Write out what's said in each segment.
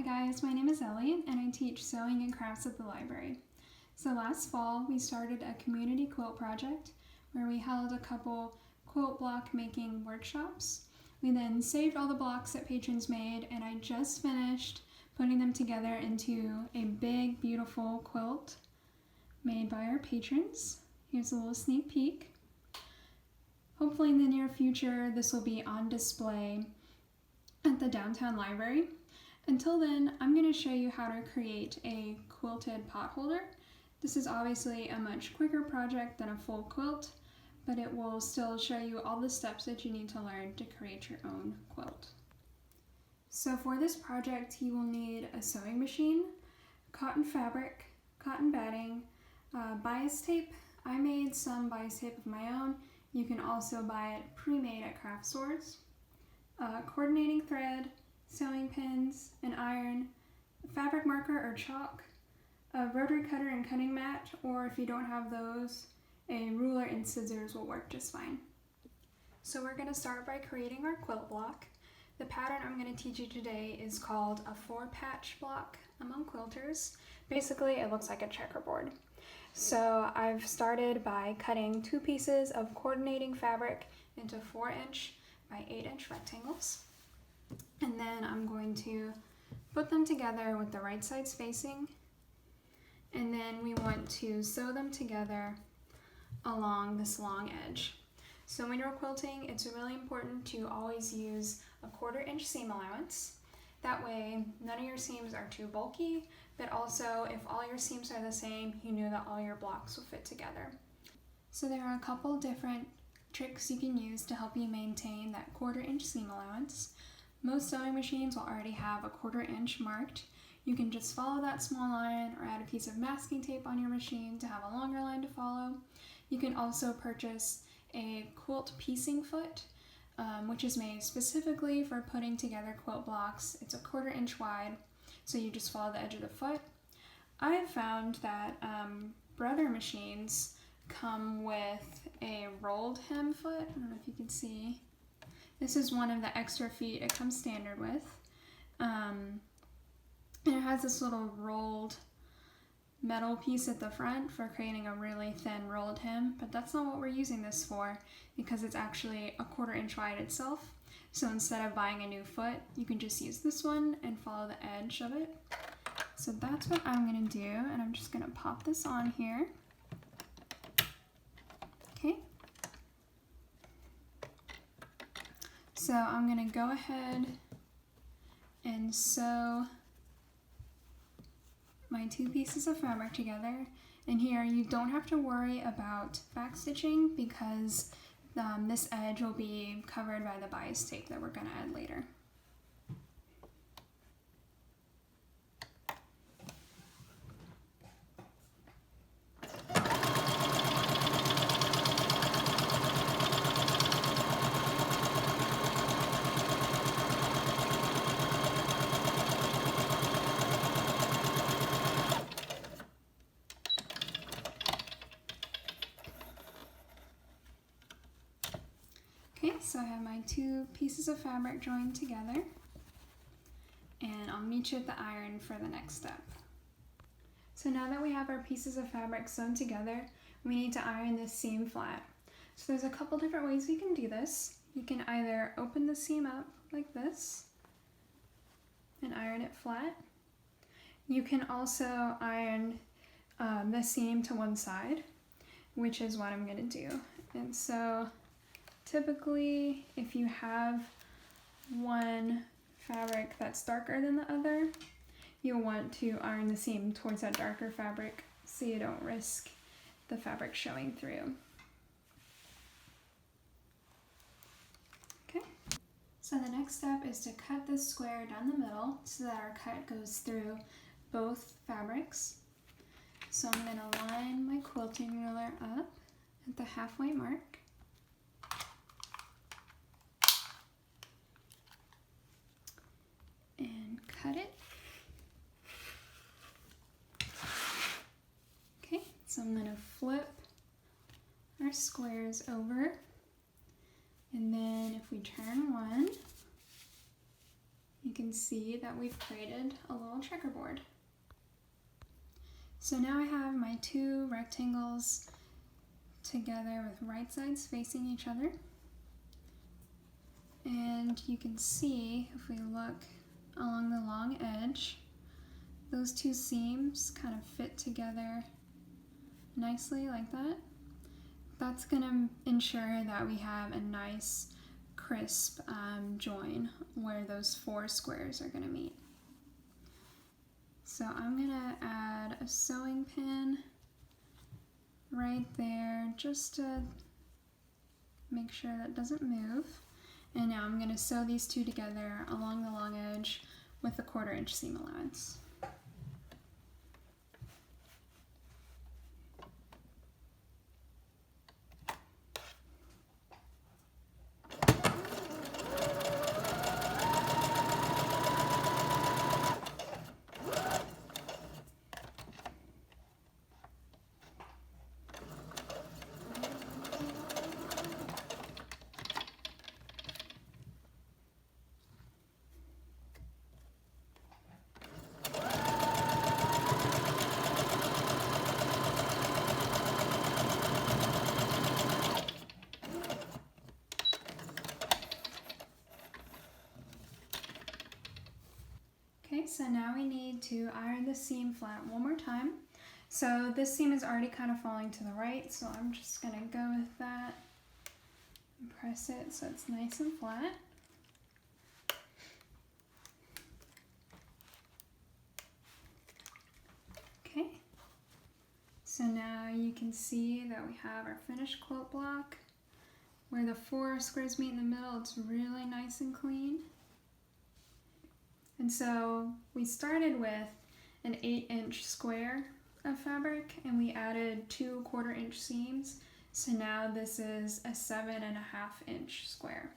guys, my name is Ellie and I teach sewing and crafts at the library. So last fall we started a community quilt project where we held a couple quilt block making workshops. We then saved all the blocks that patrons made and I just finished putting them together into a big beautiful quilt made by our patrons. Here's a little sneak peek. Hopefully in the near future this will be on display at the downtown library. Until then, I'm going to show you how to create a quilted pot holder. This is obviously a much quicker project than a full quilt, but it will still show you all the steps that you need to learn to create your own quilt. So for this project, you will need a sewing machine, cotton fabric, cotton batting, bias tape. I made some bias tape of my own. You can also buy it pre-made at craft stores. Coordinating thread, sewing pins, an iron, a fabric marker or chalk, a rotary cutter and cutting mat, or if you don't have those, a ruler and scissors will work just fine. So we're going to start by creating our quilt block. The pattern I'm going to teach you today is called a 4-patch block among quilters. Basically, it looks like a checkerboard. So I've started by cutting 2 pieces of coordinating fabric into 4-inch by 8-inch rectangles. And then I'm going to put them together with the right side spacing, and then we want to sew them together along this long edge. So when you're quilting, it's really important to always use a 1/4-inch seam allowance. That way none of your seams are too bulky, but also if all your seams are the same, you know that all your blocks will fit together. So there are a couple different tricks you can use to help you maintain that 1/4-inch seam allowance. Most sewing machines will already have a 1/4-inch marked. You can just follow that small line or add a piece of masking tape on your machine to have a longer line to follow. You can also purchase a quilt piecing foot, which is made specifically for putting together quilt blocks. It's a 1/4-inch wide, so you just follow the edge of the foot. I have found that Brother machines come with a rolled hem foot. I don't know if you can see. This is one of the extra feet it comes standard with. And it has this little rolled metal piece at the front for creating a really thin rolled hem, but that's not what we're using this for because it's actually a 1/4-inch wide itself. So instead of buying a new foot, you can just use this one and follow the edge of it. So that's what I'm gonna do, and I'm just gonna pop this on here. Okay. So I'm going to go ahead and sew my 2 pieces of fabric together. And here you don't have to worry about back stitching because this edge will be covered by the bias tape that we're going to add later. Okay, so I have my 2 pieces of fabric joined together, and I'll meet you at the iron for the next step. So now that we have our pieces of fabric sewn together, we need to iron this seam flat. So there's a couple different ways we can do this. You can either open the seam up like this and iron it flat. You can also iron the seam to one side, which is what I'm going to do. And so typically, if you have one fabric that's darker than the other, you'll want to iron the seam towards that darker fabric so you don't risk the fabric showing through. Okay, so the next step is to cut this square down the middle so that our cut goes through both fabrics. So I'm going to line my quilting ruler up at the halfway mark. And cut it. Okay, so I'm going to flip our squares over, and then if we turn one, you can see that we've created a little checkerboard. So now I have my two rectangles together with right sides facing each other. And you can see, if we look along the long edge, those two seams kind of fit together nicely like that. That's going to ensure that we have a nice crisp join where those four squares are going to meet. So I'm going to add a sewing pin right there just to make sure that doesn't move. And now I'm going to sew these two together along the long edge with a 1/4 inch seam allowance. Okay, so now we need to iron the seam flat one more time. So this seam is already kind of falling to the right, so I'm just going to go with that and press it so it's nice and flat. Okay, so now you can see that we have our finished quilt block. Where the four squares meet in the middle, it's really nice and clean. And so we started with an 8-inch square of fabric and we added 2 1/4 inch seams. So now this is a 7.5 inch square.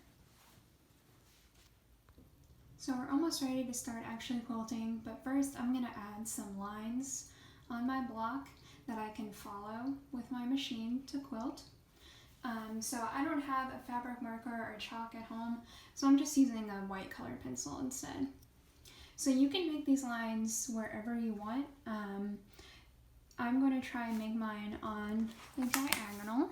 So we're almost ready to start actually quilting, but first I'm going to add some lines on my block that I can follow with my machine to quilt. So I don't have a fabric marker or chalk at home, so I'm just using a white colored pencil instead. So you can make these lines wherever you want. I'm going to try and make mine on the diagonal.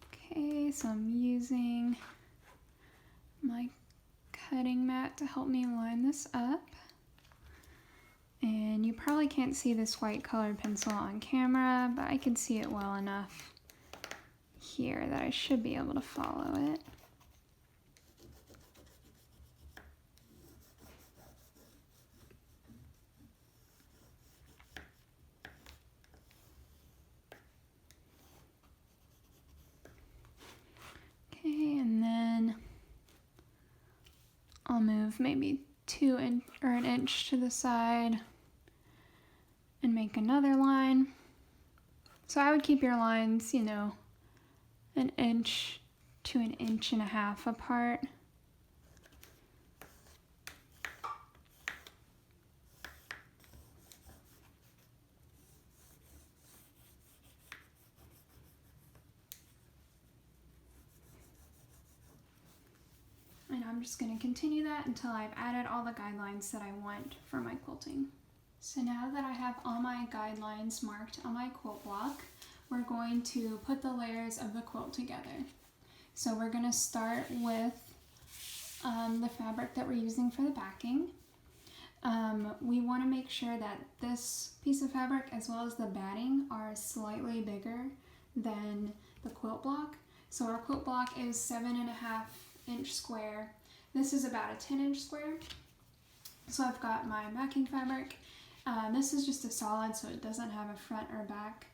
Okay, so I'm using my cutting mat to help me line this up. And you probably can't see this white colored pencil on camera, but I can see it well enough here that I should be able to follow it. Okay, and then I'll move maybe an inch to the side and make another line. So I would keep your lines, you know, 1 inch to 1.5 inches apart. And I'm just going to continue that until I've added all the guidelines that I want for my quilting. So now that I have all my guidelines marked on my quilt block, we're going to put the layers of the quilt together. So we're going to start with the fabric that we're using for the backing. We want to make sure that this piece of fabric as well as the batting are slightly bigger than the quilt block. So our quilt block is 7.5 inch square. This is about a 10-inch square. So I've got my backing fabric. This is just a solid, so it doesn't have a front or back.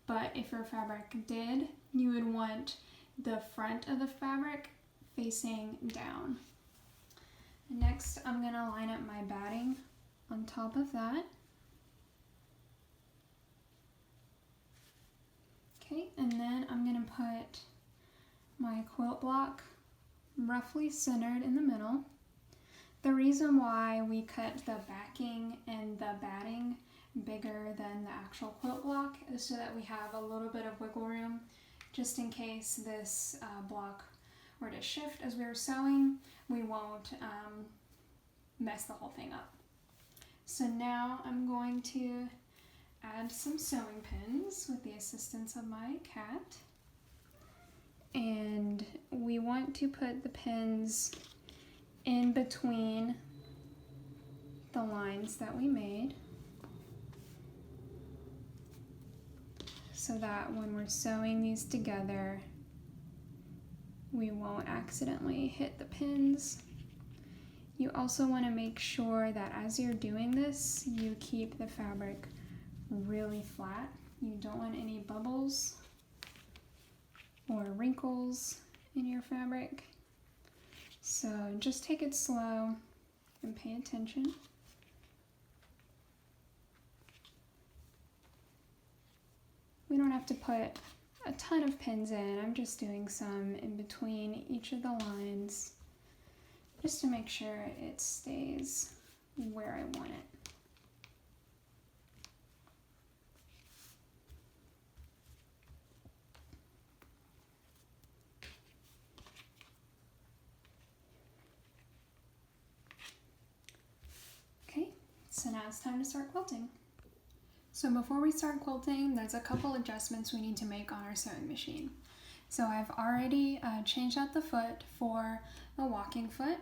But if your fabric did, you would want the front of the fabric facing down. Next, I'm going to line up my batting on top of that. Okay, and then I'm going to put my quilt block roughly centered in the middle. The reason why we cut the backing and the batting bigger than the actual quilt block is so that we have a little bit of wiggle room just in case this block were to shift as we were sewing, we won't mess the whole thing up. So now I'm going to add some sewing pins with the assistance of my cat. And we want to put the pins in between the lines that we made, so that when we're sewing these together, we won't accidentally hit the pins. You also want to make sure that as you're doing this, you keep the fabric really flat. You don't want any bubbles or wrinkles in your fabric. So just take it slow and pay attention. We don't have to put a ton of pins in. I'm just doing some in between each of the lines just to make sure it stays where I want it. Okay, so now it's time to start quilting. So before we start quilting, there's a couple adjustments we need to make on our sewing machine. So I've already changed out the foot for a walking foot.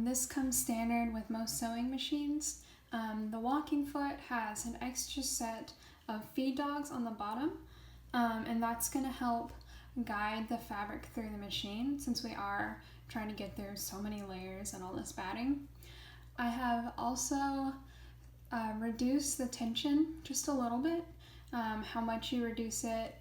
This comes standard with most sewing machines. The walking foot has an extra set of feed dogs on the bottom, and that's going to help guide the fabric through the machine since we are trying to get through so many layers and all this batting. I have also reduce the tension just a little bit. How much you reduce it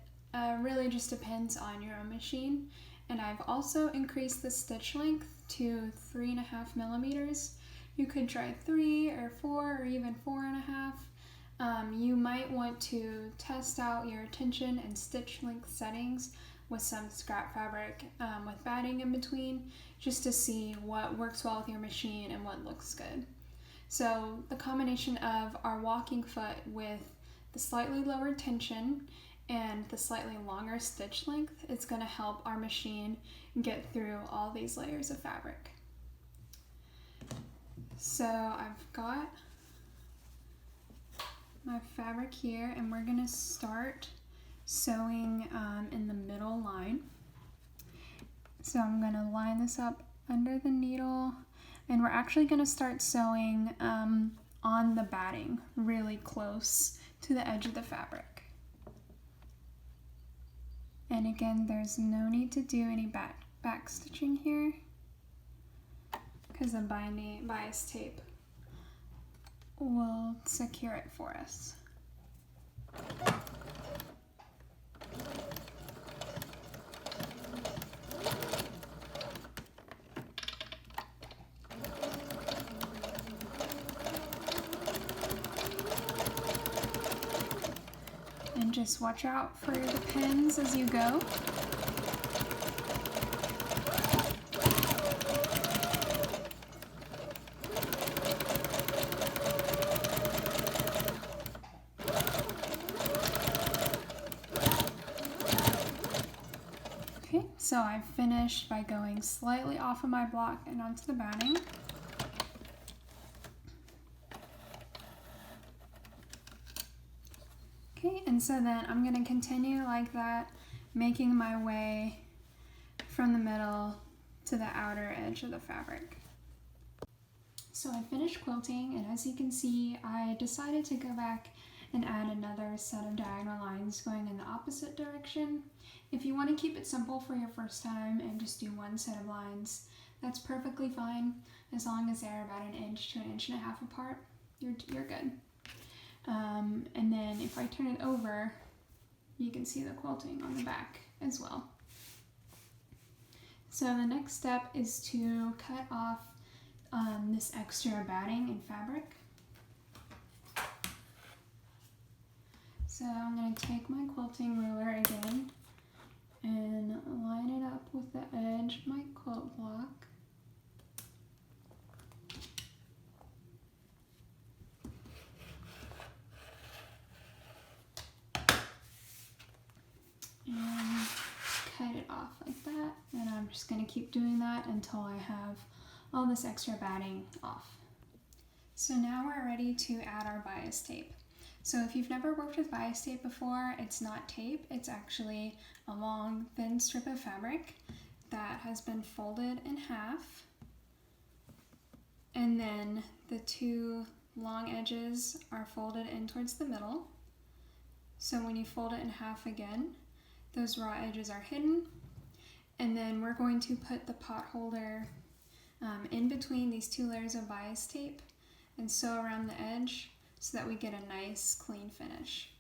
really just depends on your own machine. And I've also increased the stitch length to 3.5 millimeters. You could try 3 or 4 or even 4.5. You might want to test out your tension and stitch length settings with some scrap fabric with batting in between, just to see what works well with your machine and what looks good. So the combination of our walking foot with the slightly lower tension and the slightly longer stitch length is going to help our machine get through all these layers of fabric. So I've got my fabric here, and we're going to start sewing in the middle line. So I'm going to line this up under the needle, and we're actually going to start sewing on the batting really close to the edge of the fabric. And again, there's no need to do any back stitching here because the bias tape will secure it for us. And just watch out for the pins as you go. Okay, so I finished by going slightly off of my block and onto the batting. Okay, and so then I'm going to continue like that, making my way from the middle to the outer edge of the fabric. So I finished quilting, and as you can see, I decided to go back and add another set of diagonal lines going in the opposite direction. If you want to keep it simple for your first time and just do one set of lines, that's perfectly fine, as long as they're about 1 inch to 1.5 inches apart. You're good. And then if I turn it over, you can see the quilting on the back as well. So the next step is to cut off this extra batting and fabric. So I'm going to take my quilting ruler again and line it up with the edge of my quilt block. And cut it off like that, and I'm just going to keep doing that until I have all this extra batting off. So now we're ready to add our bias tape. So if you've never worked with bias tape before, it's not tape, it's actually a long thin strip of fabric that has been folded in half, and then the two long edges are folded in towards the middle. So when you fold it in half again, those raw edges are hidden, and then we're going to put the pot holder in between these two layers of bias tape and sew around the edge so that we get a nice clean finish.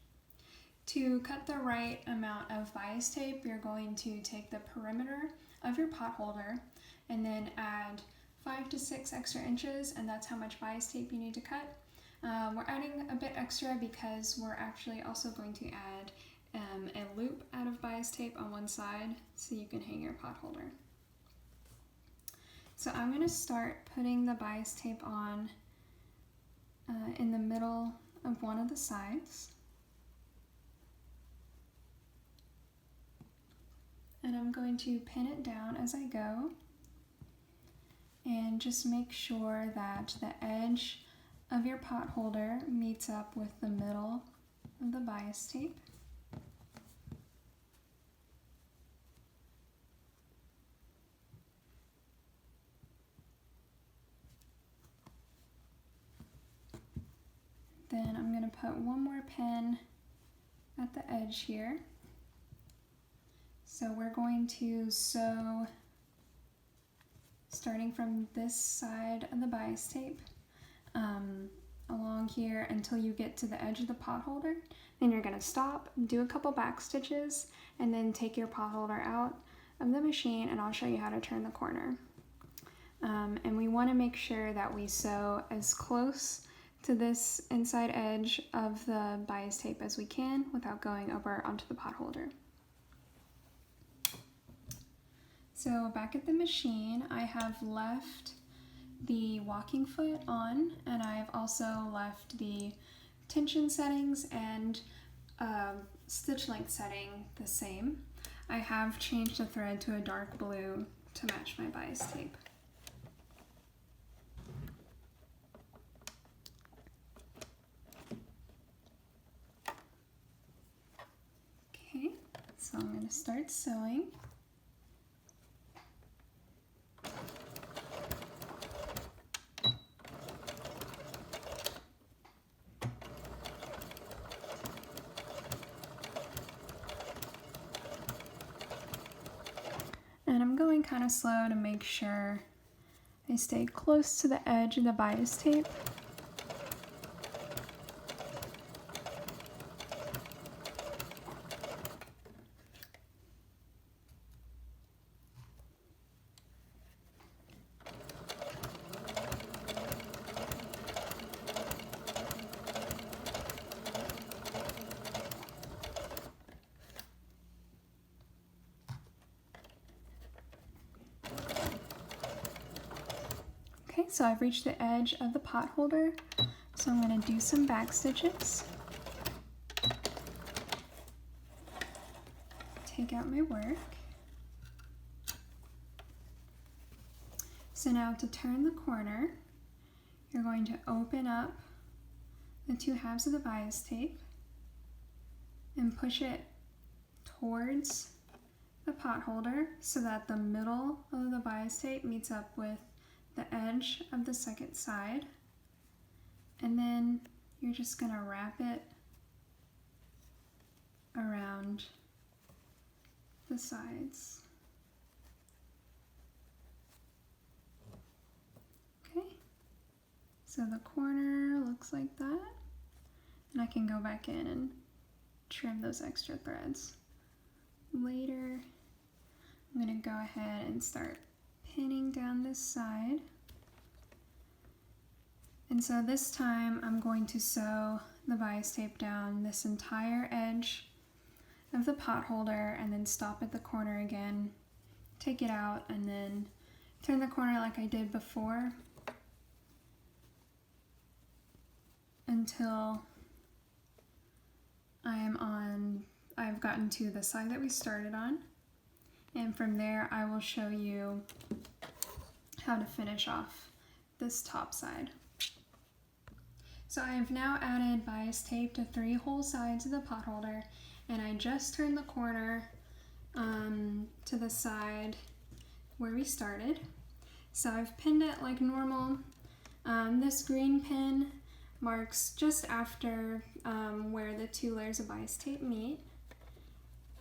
To cut the right amount of bias tape, you're going to take the perimeter of your pot holder and then add 5 to 6 extra inches, and that's how much bias tape you need to cut. We're adding a bit extra because we're actually also going to add a loop out of bias tape on one side so you can hang your pot holder. So I'm going to start putting the bias tape on in the middle of one of the sides. And I'm going to pin it down as I go and just make sure that the edge of your pot holder meets up with the middle of the bias tape. Then I'm going to put one more pin at the edge here. So we're going to sew starting from this side of the bias tape along here until you get to the edge of the pot holder. Then you're going to stop, do a couple back stitches, and then take your pot holder out of the machine, and I'll show you how to turn the corner. And we want to make sure that we sew as close to this inside edge of the bias tape as we can without going over onto the pot holder. So back at the machine, I have left the walking foot on, and I've also left the tension settings and stitch length setting the same. I have changed the thread to a dark blue to match my bias tape. Okay, so I'm going to start sewing. And I'm going kind of slow to make sure I stay close to the edge of the bias tape. Okay, so I've reached the edge of the pot holder, so I'm going to do some back stitches. Take out my work. So now to turn the corner, you're going to open up the two halves of the bias tape and push it towards the pot holder so that the middle of the bias tape meets up with the edge of the second side, and then you're just going to wrap it around the sides. Okay, so the corner looks like that, and I can go back in and trim those extra threads later. I'm going to go ahead and start pinning down this side. And so this time I'm going to sew the bias tape down this entire edge of the pot holder and then stop at the corner again, take it out, and then turn the corner like I did before until I've gotten to the side that we started on. and from there I will show you how to finish off this top side. So I have now added bias tape to 3 whole sides of the pot holder, and I just turned the corner to the side where we started. So I've pinned it like normal. This green pin marks just after where the 2 layers of bias tape meet.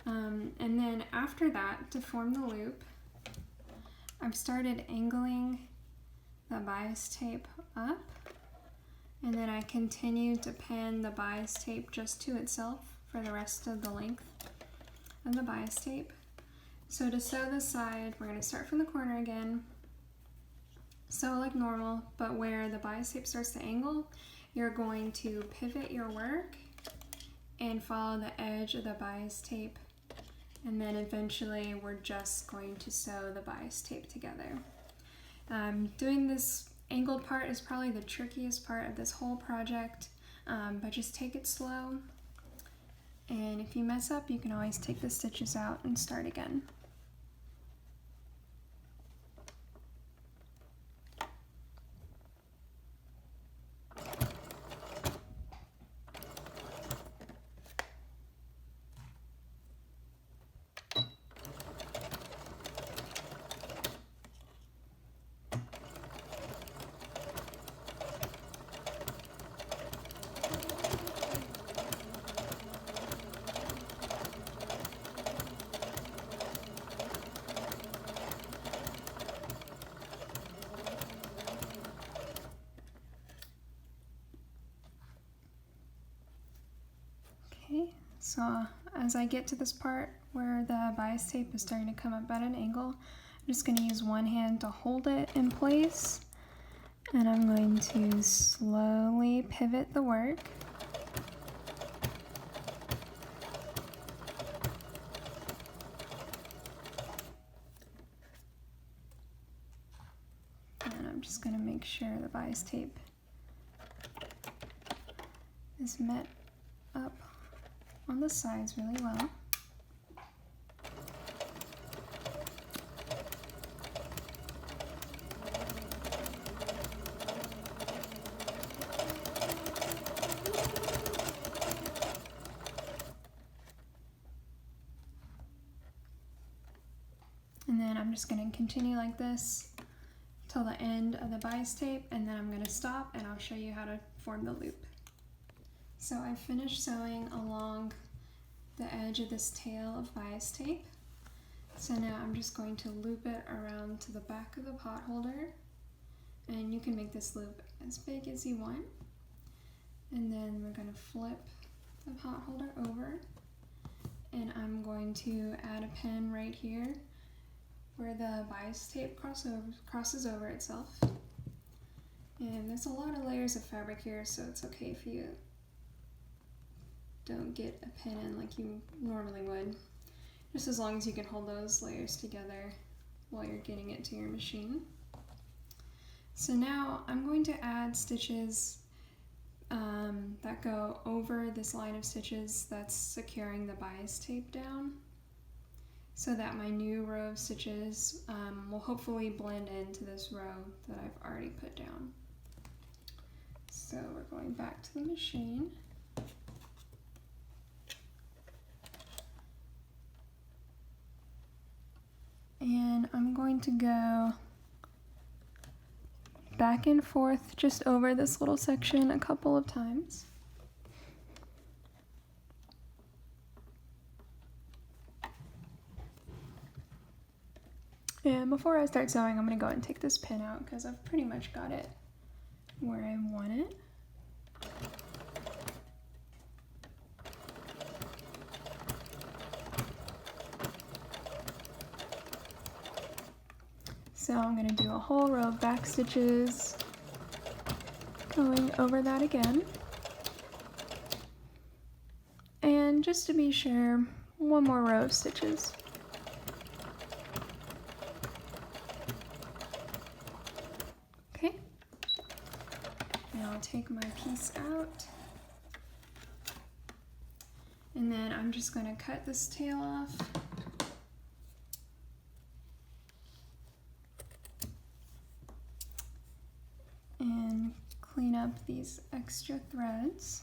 And then after that, to form the loop, I've started angling the bias tape up, and then I continue to pin the bias tape just to itself for the rest of the length of the bias tape. So to sew this side, we're going to start from the corner again, sew like normal, but where the bias tape starts to angle, you're going to pivot your work and follow the edge of the bias tape, and then eventually we're just going to sew the bias tape together. Doing this angled part is probably the trickiest part of this whole project, but just take it slow, and if you mess up, you can always take the stitches out and start again. Okay, so as I get to this part where the bias tape is starting to come up at an angle, I'm just going to use one hand to hold it in place, and I'm going to slowly pivot the work. And I'm just going to make sure the bias tape is met up on the sides really well. And then I'm just going to continue like this till the end of the bias tape, and then I'm going to stop and I'll show you how to form the loop. So I finished sewing along the edge of this tail of bias tape. So now I'm just going to loop it around to the back of the pot holder, and you can make this loop as big as you want. And then we're going to flip the pot holder over, and I'm going to add a pin right here where the bias tape crosses over itself. And there's a lot of layers of fabric here, so it's okay if you don't get a pin in like you normally would, just as long as you can hold those layers together while you're getting it to your machine. So now I'm going to add stitches that go over this line of stitches that's securing the bias tape down, so that my new row of stitches will hopefully blend into this row that I've already put down. So we're going back to the machine. And I'm going to go back and forth just over this little section a couple of times. And before I start sewing, I'm going to go and take this pin out because I've pretty much got it where I want it. So I'm going to do a whole row of back stitches, going over that again. And just to be sure, one more row of stitches. Okay. Now I'll take my piece out. And then I'm just going to cut this tail off. clean up these extra threads.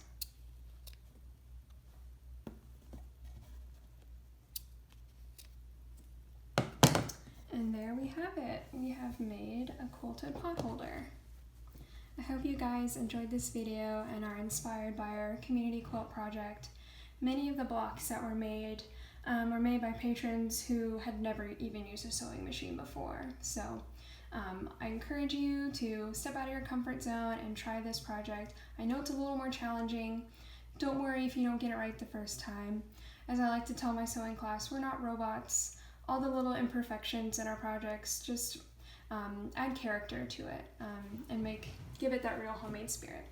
And there we have it. We have made a quilted pot holder. I hope you guys enjoyed this video and are inspired by our community quilt project. Many of the blocks that were made by patrons who had never even used a sewing machine before. So I encourage you to step out of your comfort zone and try this project. I know it's a little more challenging. Don't worry if you don't get it right the first time. As I like to tell my sewing class, we're not robots. All the little imperfections in our projects just add character to it and give it that real homemade spirit.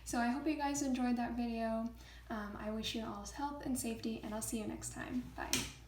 So I hope you guys enjoyed that video. I wish you all health and safety, and I'll see you next time. Bye.